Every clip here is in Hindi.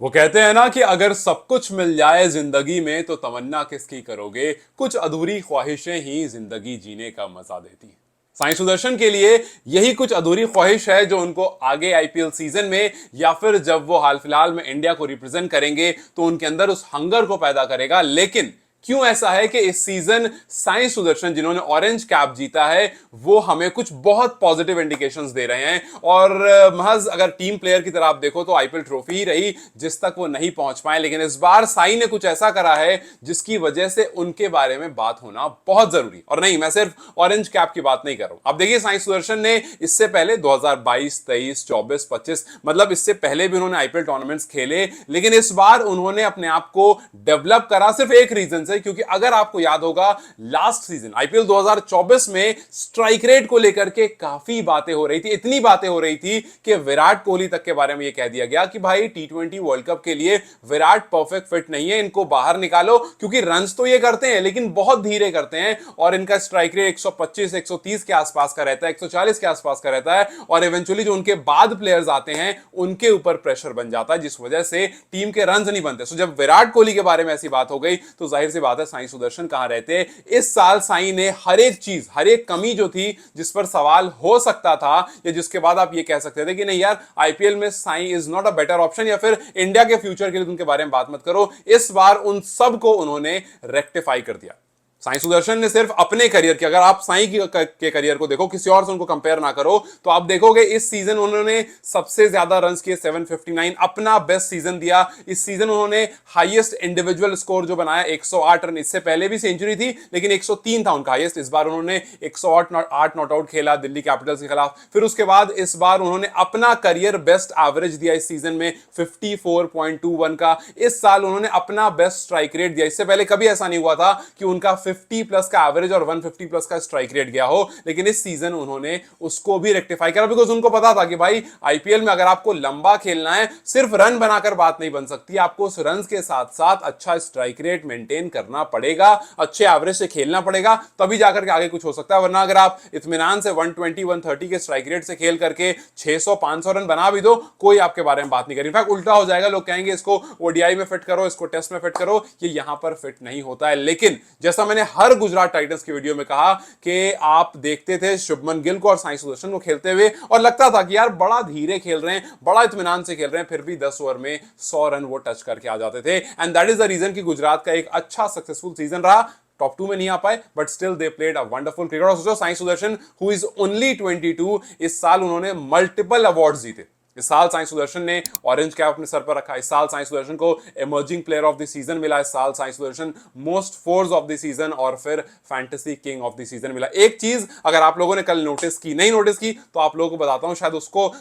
वो कहते हैं ना कि अगर सब कुछ मिल जाए जिंदगी में तो तमन्ना किसकी करोगे, कुछ अधूरी ख्वाहिशें ही जिंदगी जीने का मजा देती हैं। साईं सुदर्शन के लिए यही कुछ अधूरी ख्वाहिश है जो उनको आगे आईपीएल सीजन में या फिर जब वो हाल फिलहाल में इंडिया को रिप्रेजेंट करेंगे तो उनके अंदर उस हंगर को पैदा करेगा। लेकिन क्यों ऐसा है कि इस सीजन साईं सुदर्शन जिन्होंने ऑरेंज कैप जीता है वो हमें कुछ बहुत पॉजिटिव इंडिकेशंस दे रहे हैं। और महज अगर टीम प्लेयर की तरह आप देखो तो आईपीएल ट्रॉफी ही रही जिस तक वो नहीं पहुंच पाए, लेकिन इस बार साईं ने कुछ ऐसा करा है जिसकी वजह से उनके बारे में बात होना बहुत जरूरी। और नहीं, मैं सिर्फ ऑरेंज कैप की बात नहीं कर रहा हूं। अब देखिए, साईं सुदर्शन ने इससे पहले 2022, 23, 24, 25 मतलब इससे पहले भी उन्होंने आईपीएल टूर्नामेंट्स खेले, लेकिन इस बार उन्होंने अपने आप को डेवलप करा सिर्फ एक रीजन से, क्योंकि अगर आपको याद होगा लास्ट सीजन आईपीएल 2024 में स्ट्राइक रेट को लेकर के काफी बातें हो रही थी। इतनी बातें हो रही थी कि विराट कोहली तक के बारे में यह कह दिया गया कि भाई टी20 वर्ल्ड कप के लिए विराट परफेक्ट फिट नहीं है, इनको बाहर निकालो, क्योंकि रन्स तो ये करते हैं लेकिन बहुत धीरे करते हैं और इनका स्ट्राइक रेट 125 130 के आसपास का रहता है, 140 के आसपास का रहता है और इवेंचुअली जो उनके बाद प्लेयर्स आते हैं उनके ऊपर प्रेशर बन जाता है जिस वजह से टीम के रन्स नहीं बनते। सो जब विराट कोहली के बारे में ऐसी बात हो गई तो जाहिर सी बात है साईं सुदर्शन कहां रहते। इस साल साईं ने हर एक चीज, हर एक कमी जो थी जिस पर सवाल हो सकता था या जिसके बाद आप ये कह सकते थे कि नहीं यार आईपीएल में Sai is not a better option या फिर इंडिया के फ्यूचर के लिए उनके बारे में बात मत करो, इस बार उन सब को उन्होंने रेक्टिफाई कर दिया। साईं सुदर्शन ने सिर्फ अपने करियर के, अगर आप साईं के करियर को देखो, किसी और से उनको कंपेयर ना करो, तो आप देखोगे इस सीजन उन्होंने सबसे ज्यादा रन्स किए 759, अपना बेस्ट सीजन दिया। इस सीजन उन्होंने हाईएस्ट इंडिविजुअल स्कोर जो बनाया 108 रन, इससे पहले भी सेंचुरी थी लेकिन 103 था उनका हाईएस्ट। इस बार उन्होंने 108 नॉट आउट खेला दिल्ली कैपिटल्स के खिलाफ। फिर उसके बाद इस बार उन्होंने अपना करियर बेस्ट एवरेज दिया इस सीजन में 54.21 का। इस साल उन्होंने अपना बेस्ट स्ट्राइक रेट दिया, इससे पहले कभी ऐसा नहीं हुआ था कि उनका 50 प्लस का एवरेज और 150 प्लस का स्ट्राइक रेट गया हो, लेकिन इस सीजन उन्होंने उसको भी रेक्टिफाई करा बिकॉज उनको पता था कि भाई आईपीएल में अगर आपको लंबा खेलना है सिर्फ रन बनाकर बात नहीं बन सकती, आपको उस रन के साथ साथ अच्छा स्ट्राइक रेट मेंटेन करना पड़ेगा, अच्छे एवरेज से खेलना पड़ेगा, तभी जाकर के आगे कुछ हो सकता है। वरना अगर आप इत्मीनान से 120 130 के स्ट्राइक रेट से खेल करके 600 500 रन बना भी दो, कोई आपके बारे में बात नहीं करेगा। इनफैक्ट उल्टा हो जाएगा, लोग कहेंगे इसको ओडीआई में फिट करो, इसको टेस्ट में फिट करो, ये यहां पर फिट नहीं होता है। लेकिन जैसा मैंने हर गुजरात टाइटंस की वीडियो में कहा कि आप देखते थे शुभमन गिल को और साईं सुदर्शन को खेलते हुए और लगता था कि यार बड़ा धीरे खेल रहे हैं, बड़ा इत्मीनान से खेल रहे हैं, फिर भी 10 ओवर में 100 रन वो टच करके आ जाते थे। And that is the reason कि गुजरात का एक अच्छा सक्सेसफुल सीजन रहा। टॉप 2 में नहीं आ पाए but still they played a wonderful cricket. और सोचो Sai Sudharsan who is only 22, इस साल उन्होंने मल्टीपल अवार्ड्स जीते। इस साल साईं सुदर्शन ने ऑरेंज कैप अपने सर पर रखा, इस साल साईं सुदर्शन को emerging player of the season मिला, इस साल Sai Sudharsan most fours of the season और फिर fantasy king of the season मिला। एक चीज अगर आप लोगों ने कल नोटिस की, नहीं नोटिस की, तो आप लोगों को बताता हूं, शायद उसको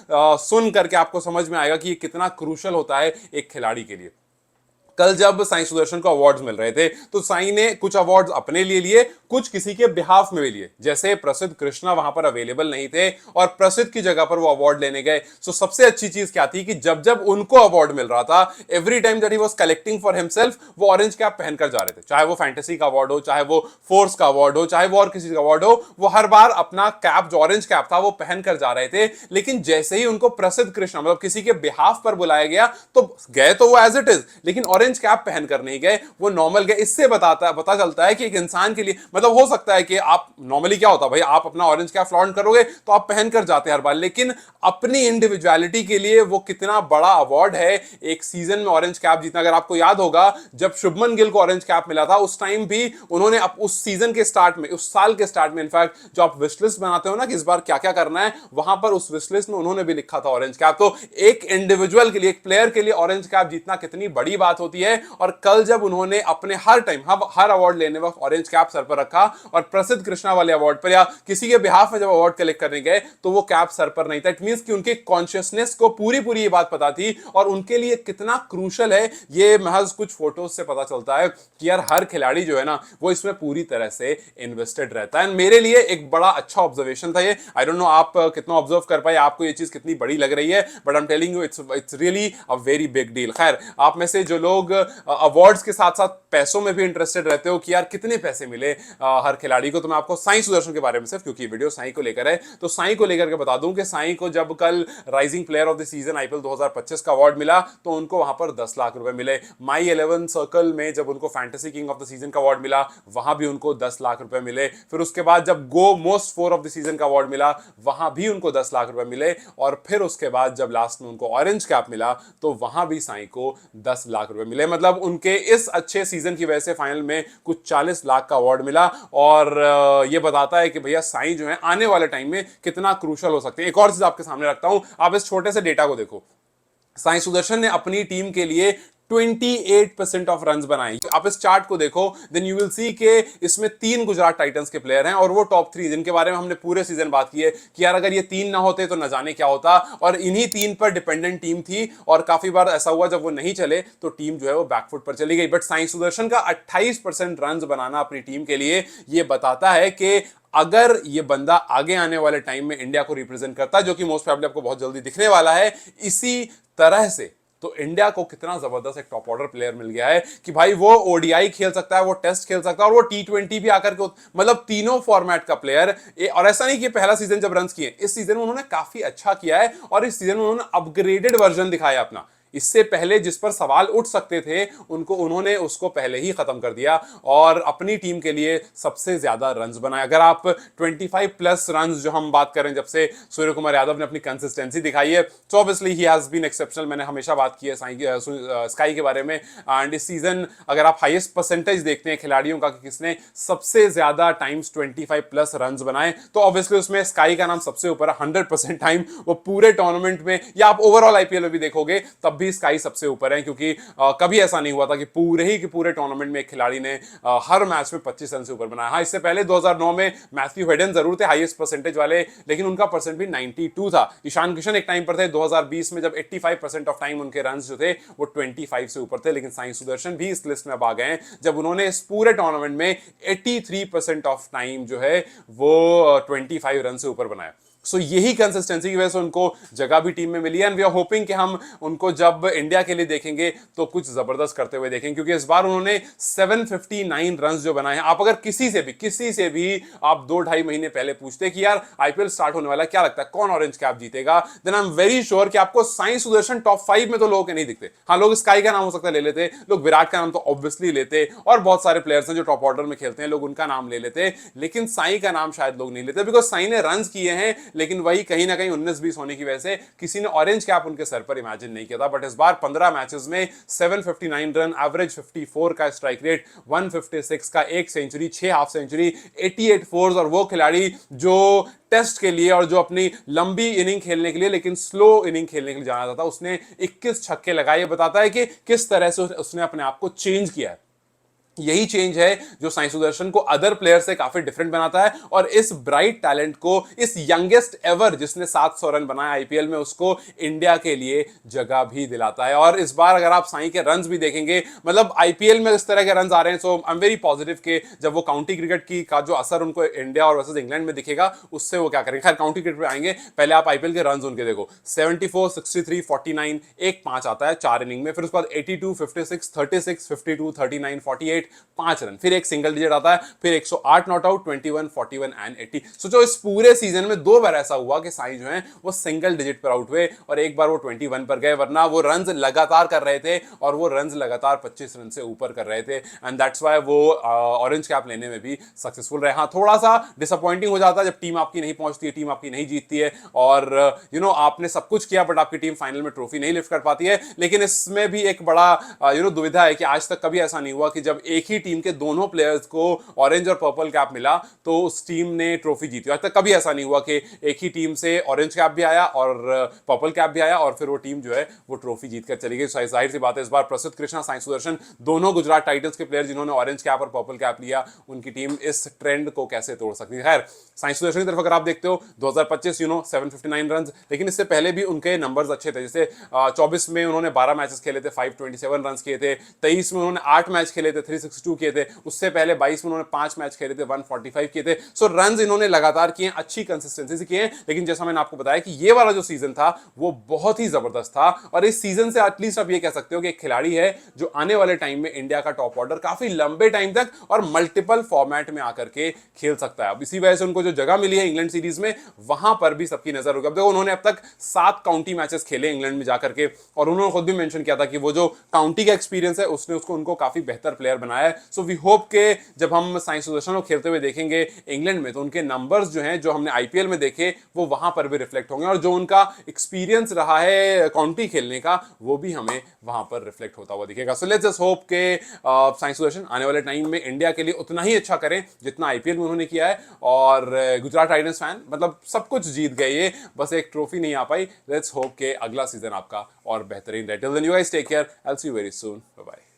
सुन करके आपको समझ में आएगा कि ये कितना क्रूशल होता है एक खिलाड़ी के लिए। कल जब साईं सुदर्शन को अवार्ड्स मिल रहे थे तो साईं ने कुछ अवार्ड्स अपने लिए लिए, कुछ किसी के बिहाफ में भी लिए। जैसे प्रसिद्ध कृष्णा वहां पर अवेलेबल नहीं थे और प्रसिद्ध की जगह पर वो अवार्ड लेने गए। सो सबसे अच्छी चीज क्या थी कि जब जब उनको अवार्ड मिल रहा था, every time that he was collecting for himself, वो ऑरेंज कैप पहनकर जा रहे थे। चाहे वो फैंटेसी का अवार्ड हो, चाहे वो फोर्स का अवार्ड हो, चाहे वो और किसी का अवार्ड हो, वो हर बार अपना कैप जो ऑरेंज कैप था वो पहनकर जा रहे थे। लेकिन जैसे ही उनको प्रसिद्ध कृष्णा मतलब किसी के बिहाफ पर बुलाया गया तो गए तो वो एज इट इज, लेकिन ऑरेंज कैप पहनकर नहीं गए, वो नॉर्मल गए। इससे पता चलता है कि एक इंसान के लिए मतलब हो सकता है कि आप नॉर्मली क्या होता है भाई, आप अपना ऑरेंज कैप फ्लॉन्ट करोगे तो आप पहनकर जाते हैं हर बार, लेकिन अपनी इंडिविजुअलिटी के लिए वो कितना बड़ा अवार्ड है एक सीजन में ऑरेंज कैप जीतना। अगर आपको याद होगा जब शुभमन गिल को ऑरेंज कैप मिला था उस टाइम भी उन्होंने उस सीजन के स्टार्ट में, उस साल के स्टार्ट में, इनफैक्ट जो आप विश लिस्ट बनाते हो ना कि इस बार क्या क्या करना है, वहां पर उस विश लिस्ट में उन्होंने भी लिखा था ऑरेंज कैप। तो एक इंडिविजुअल के लिए, एक प्लेयर के लिए ऑरेंज कैप जीतना कितनी बड़ी बात होती है। और कल जब उन्होंने अपने हर टाइम हर अवार्ड लेने वक्त ऑरेंज कैप सर पर रखा और प्रसिद्ध कृष्णा वाले अवार्ड पर या किसी के बिहाफ में जब अवार्ड कलेक्ट करने गए तो वो कैप सर पर नहीं था। इट मींस कि उनके कॉन्शियसनेस को पूरी पूरी ये बात पता थी और उनके लिए कितना क्रूशल है ये महज कुछ फोटोज से पता चलता है कि यार हर खिलाड़ी जो है ना वो इसमें पूरी तरह से इन्वेस्टेड रहता है। मेरे लिए एक बड़ा अच्छा ऑब्जर्वेशन था ये। आई डोंट नो आप कितना ऑब्जर्व कर पाए, आपको ये चीज कितनी बड़ी लग रही है, but I am telling you it's really a very big deal. खैर, आप में से जो लोग लोग अवार्ड्स के साथ साथ पैसों में भी इंटरेस्टेड रहते हो कि यार कितने पैसे मिले हर खिलाड़ी को, तो मैं आपको साई सुदर्शन के बारे में, सिर्फ क्योंकि वीडियो साई को लेकर है तो साई को लेकर के बता दूं कि साई को जब कल rising player of the season IPL 2025 का अवार्ड मिला तो उनको वहां पर 10 लाख रुपए मिले। माई 11 सर्कल में जब उनको fantasy king of the season का अवार्ड मिला वहां भी उनको 10 लाख रुपए मिले। फिर उसके बाद जब go most four of the season का अवार्ड मिला वहां भी उनको 10 लाख रुपए मिले। और फिर उसके बाद जब लास्ट में उनको ऑरेंज कैप मिला तो वहां भी साई को 10 लाख रुपए मिले। मतलब उनके इस अच्छे सीजन की वजह से फाइनल में कुछ 40 लाख का अवार्ड मिला। और ये बताता है कि भैया साई जो है आने वाले टाइम में कितना क्रूशल हो सकते हैं। एक और चीज आपके सामने रखता हूं, आप इस छोटे से डेटा को देखो। साई सुदर्शन ने अपनी टीम के लिए 28% ऑफ रन्स बनाए। आप इस चार्ट को देखो, देन यू विल सी के इसमें 3 गुजरात टाइटंस के प्लेयर हैं और वो टॉप 3 जिनके बारे में हमने पूरे सीजन बात की है कि यार अगर ये 3 ना होते तो न जाने क्या होता। और इन्हीं 3 पर डिपेंडेंट टीम थी और काफी बार ऐसा हुआ जब वो नहीं चले तो टीम जो है वो बैकफुट पर चली गई। बट साई सुदर्शन का 28% रन्स बनाना अपनी टीम के लिए ये बताता है कि अगर ये बंदा आगे आने वाले टाइम में इंडिया को रिप्रेजेंट करता है, जो कि मोस्ट प्रोबेबली आपको बहुत जल्दी दिखने वाला है इसी तरह से, तो इंडिया को कितना जबरदस्त एक टॉप ऑर्डर प्लेयर मिल गया है कि भाई वो ओडीआई खेल सकता है, वो टेस्ट खेल सकता है और वो टी20 भी आकर के, मतलब तीनों फॉर्मेट का प्लेयर। और ऐसा नहीं कि पहला सीजन जब रन्स किए, इस सीजन में उन्होंने काफी अच्छा किया है और इस सीजन में उन्होंने अपग्रेडेड वर्जन दिखाया अपना। इससे पहले जिस पर सवाल उठ सकते थे उन्होंने उसको पहले ही खत्म कर दिया और अपनी टीम के लिए सबसे ज्यादा रन्स बनाए। अगर आप 25 प्लस रन्स जो हम बात करें जब से सूर्य कुमार यादव ने अपनी कंसिस्टेंसी दिखाई है, तो obviously he has been exceptional. मैंने हमेशा बात की है स्काई के बारे में। एंड इस सीजन अगर आप हाईएस्ट परसेंटेज देखते हैं खिलाड़ियों का कि किसने सबसे ज्यादा टाइम्स 25 प्लस रन्स बनाए, तो ऑब्वियसली उसमें स्काई का नाम सबसे ऊपर है। 100% टाइम वो पूरे टूर्नामेंट में, या आप ओवरऑल आईपीएल में भी देखोगे तब भी स्काई सबसे ऊपर है, क्योंकि कभी ऐसा नहीं हुआ था कि पूरे टूर्नामेंट में एक खिलाड़ी ने हर मैच में 25 रन से ऊपर बनाया। हाँ, इससे पहले 2009 में मैथ्यू हेडन जरूर थे हाईएस्ट परसेंटेज वाले, लेकिन उनका परसेंट भी 92 था। ईशान किशन एक टाइम पर थे 2020 में जब 85% ऑफ टाइम उनके रन जो थे वो 25 से ऊपर थे। लेकिन साई सुदर्शन भी इस लिस्ट में अब आ गए हैं जब उन्होंने इस पूरे टूर्नामेंट में 83% ऑफ टाइम जो है वो 25 रन से ऊपर बनाया। सो यही कंसिस्टेंसी की वजह से उनको जगह भी टीम में मिली है। एंड वी आर होपिंग कि हम उनको जब इंडिया के लिए देखेंगे तो कुछ जबरदस्त करते हुए देखेंगे, क्योंकि इस बार उन्होंने 759 रन जो बनाए हैं। आप अगर किसी से भी आप 2-2.5 महीने पहले पूछते कि यार आईपीएल स्टार्ट होने वाला है, क्या लगता है कौन ऑरेंज कैप जीतेगा, then I am very sure कि आपको साई सुदर्शन टॉप 5 में तो लोगों के नहीं दिखते। हाँ, लोग स्काई का नाम हो सकता है ले लेते, लोग विराट का नाम तो ऑब्वियसली लेते और बहुत सारे प्लेयर्स हैं जो टॉप ऑर्डर में खेलते हैं, लोग उनका नाम ले लेते, लेकिन साई का नाम शायद लोग नहीं लेते, बिकॉज साई ने रन किए हैं लेकिन वही कहीं ना कहीं 19-20 होने की वजह से किसी ने ऑरेंज कैप उनके सर पर इमेजिन नहीं किया था। बट इस बार 15 मैचेस में 759 रन, एवरेज 54 का स्ट्राइक रेट, 156 का एक सेंचुरी, 6 हाफ सेंचुरी, 88 फोर्स। और वो खिलाड़ी जो टेस्ट के लिए और जो अपनी लंबी इनिंग खेलने के लिए लेकिन स्लो इनिंग खेलने के लिए जाना जाता था, उसने 21 छक्के लगाए। ये बताता है कि किस तरह से उसने अपने आप को चेंज किया है। यही चेंज है जो साई सुदर्शन को अदर प्लेयर से काफी डिफरेंट बनाता है और इस ब्राइट टैलेंट को, इस यंगेस्ट एवर जिसने 700 रन बनाए आईपीएल में, उसको इंडिया के लिए जगह भी दिलाता है। और इस बार अगर आप साई के रन्स भी देखेंगे, मतलब आईपीएल में इस तरह के रन्स आ रहे हैं, सो आई एम वेरी पॉजिटिव के जब वो काउंटी क्रिकेट की का जो असर उनको इंडिया और वर्सेस इंग्लैंड में दिखेगा उससे वो क्या करेंगे। खैर काउंटी क्रिकेट पे आएंगे, पहले आप आईपीएल के रन्स उनके देखो, 74, 63, 49, एक 5 आता है 4 इनिंग में, फिर उसके बाद 82, 56, 36, 52, 39, 48, 5 रन, फिर एक सिंगल डिजिट आता है, फिर 108 नॉट आउट, 21, 41 एंड 80। सोचो इस पूरे सीजन में 2 बार ऐसा हुआ कि साई जो है वो सिंगल डिजिट पर आउट हुए और एक बार वो 21 पर गए, वरना वो रन्स लगातार कर रहे थे और वो रन्स लगातार 25 रन से ऊपर कर रहे थे। एंड दैट्स व्हाई वो ऑरेंज कैप लेने में भी सक्सेसफुल रहे। हाँ, थोड़ा सा डिसअपॉइंटिंग हो जाता है जब टीम आपकी नहीं पहुंचती है, टीम आपकी नहीं जीतती है और आपने सब कुछ किया बट आपकी टीम फाइनल में ट्रॉफी नहीं लिफ्ट कर पाती है। लेकिन इसमें भी एक बड़ा दुविधा है कि आज तक कभी ऐसा नहीं हुआ कि जब एक ही टीम के दोनों प्लेयर्स को ऑरेंज और पर्पल कैप मिला तो उस टीम ने ट्रॉफी जीती। आज तक कभी ऐसा नहीं हुआ कि एक ही टीम से ऑरेंज कैप भी आया और पर्पल कैप भी आया और फिर वो टीम जो है वो ट्रॉफी जीतकर चली गई। जाहिर सी बात है इस बार प्रसिद्ध कृष्णा, साई सुदर्शन, दोनों गुजरात टाइटंस के प्लेयर जिन्होंने ऑरेंज कैप और पर्पल कैप लिया, उनकी टीम इस ट्रेंड को कैसे तोड़ सकती है। खैर साई सुदर्शन की तरफ अगर आप देखते हो 2025 759 रन, लेकिन इससे पहले भी उनके नंबर्स अच्छे थे। जैसे 24 में उन्होंने 12 मैचेस खेले थे, 527 रन किए थे, 23 में उन्होंने 8 मैच खेले थे, 362 किए थे, उससे पहले 22 में उन्होंने 5 मैच खेले थे, 145 किए थे। सो रन इन्होंने लगातार किए, अच्छी कंसिस्टेंसी से किए। लेकिन जैसा मैंने आपको बताया कि ये वाला जो सीजन था वो बहुत ही जबरदस्त था, और इस सीजन से एटलीस्ट आप ये कह सकते हो कि एक खिलाड़ी है जो आने वाले टाइम में इंडिया का टॉप ऑर्डर काफी लंबे टाइम तक और मल्टीपल फॉर्मेट में आकर के खेल सकता है। अब इसी वजह से उनको जो जगह मिली है इंग्लैंड सीरीज में, वहां पर भी सबकी नजर होगी। अब देखो उन्होंने अब तक 7 काउंटी मैचेस खेले इंग्लैंड में जाकर के, और उन्होंने खुद भी मेंशन किया था कि वो जो काउंटी का एक्सपीरियंस है उसने उसको उनको काफी बेहतर प्लेयर बनाया है। सो वी होप के जब हम साई सुदर्शन को खेलते हुए देखेंगे इंग्लैंड में, तो उनके नंबर्स जो हैं जो हमने आईपीएल में देखे वो वहां पर भी रिफ्लेक्ट होंगे, और जो उनका एक्सपीरियंस रहा है काउंटी खेलने का वो भी हमें वहां पर रिफ्लेक्ट होता हुआ दिखेगा। सो लेट्स जस्ट होप के साई सुदर्शन आने वाले टाइम में इंडिया के लिए उतना ही अच्छा करें जितना आईपीएल में उन्होंने किया है। और गुजरात टाइटंस फैन मतलब सब कुछ जीत गए, ये बस एक ट्रॉफी नहीं आ पाई। लेट्स होप के अगला सीजन आपका और बेहतरीन रहे। Till then you guys take care, I will see you very soon, bye bye.